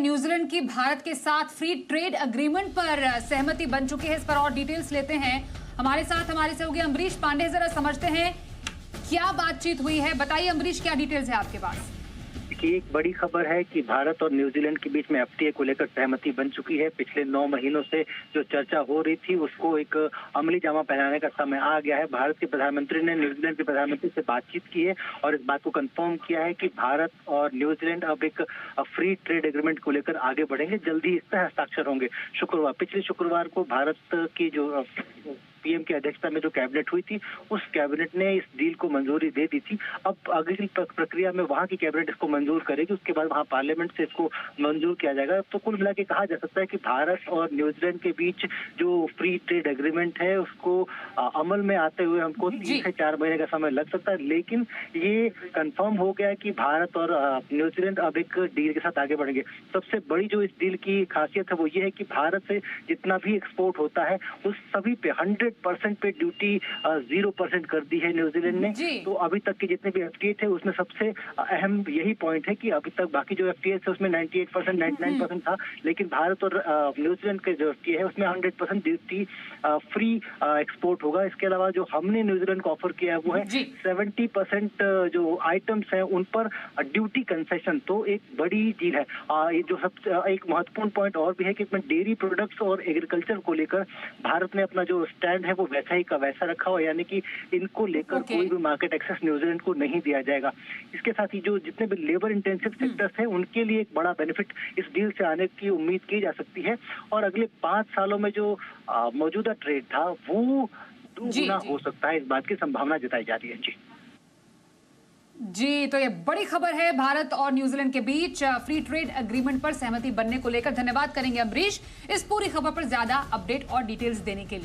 New Zealand की भारत के साथ फ्री ट्रेड एग्रीमेंट पर सहमति बन चुकी है। इस पर और डिटेल्स लेते हैं। हमारे साथ हमारे सहयोगी अमरीश पांडे, जरा समझते हैं क्या बातचीत हुई है। बताइए अमरीश, क्या डिटेल्स है आपके पास? की एक बड़ी खबर है कि भारत और न्यूजीलैंड के बीच में एफटीए को लेकर सहमति बन चुकी है। पिछले 9 महीनों से जो चर्चा हो रही थी उसको एक अमली जामा पहनाने का समय आ गया है। भारत के प्रधानमंत्री ने न्यूजीलैंड के प्रधानमंत्री से बातचीत की है और इस बात को कंफर्म किया है कि भारत और न्यूजीलैंड अब एक फ्री ट्रेड एग्रीमेंट को लेकर आगे बढ़ेंगे। जल्दी इस पर हस्ताक्षर होंगे। पिछले शुक्रवार को भारत की जो पीएम की अध्यक्षता में जो कैबिनेट हुई थी, उस कैबिनेट ने इस डील को मंजूरी दे दी थी। अब अगली प्रक्रिया में वहां की कैबिनेट इसको मंजूर करेगी, उसके बाद वहां पार्लियामेंट से इसको मंजूर किया जाएगा। तो कुल मिला के कहा जा सकता है कि भारत और न्यूजीलैंड के बीच जो फ्री ट्रेड एग्रीमेंट है उसको अमल में आते हुए हमको 3 से 4 महीने का समय लग सकता है, लेकिन ये कंफर्म हो गया है कि भारत और न्यूजीलैंड अब एक डील के साथ आगे बढ़ेंगे। सबसे बड़ी जो इस डील की खासियत है वो ये है कि भारत से जितना भी एक्सपोर्ट होता है उस सभी पे 100% पे ड्यूटी 0% कर दी है न्यूजीलैंड ने। तो अभी तक के जितने भी एफटीए थे उसमें सबसे अहम यही पॉइंट है कि अभी तक बाकी जो एफटीए थे उसमें 98% 99% था, लेकिन भारत और न्यूजीलैंड के जो एफटीए है उसमें 100% ड्यूटी फ्री एक्सपोर्ट होगा। इसके अलावा जो हमने न्यूजीलैंड को ऑफर किया है वो है 70% जो आइटम्स हैं उन पर ड्यूटी कंसेशन। तो एक बड़ी डील है। ये जो एक महत्वपूर्ण पॉइंट और भी है कि इसमें डेयरी प्रोडक्ट्स और एग्रीकल्चर को लेकर भारत ने अपना जो स्टैंड है वो वैसा ही का वैसा रखा हुआ, यानी कि इनको लेकर कोई भी मार्केट एक्सेस न्यूजीलैंड को नहीं दिया जाएगा। इसके साथ ही जो जितने भी लेबर इंटेंसिव सेक्टर्स हैं उनके लिए एक बड़ा बेनिफिट इस डील से आने की उम्मीद की जा सकती है। और अगले 5 सालों में जो मौजूदा ट्रेड था वो 2 गुना हो सकता है, इस बात की संभावना जताई जा रही है। जी, तो ये बड़ी खबर है। भारत और न्यूजीलैंड के बीच फ्री ट्रेड एग्रीमेंट पर सहमति बनने को लेकर। धन्यवाद करेंगे अमरीश इस पूरी खबर पर ज्यादा अपडेट और डिटेल्स देने के लिए।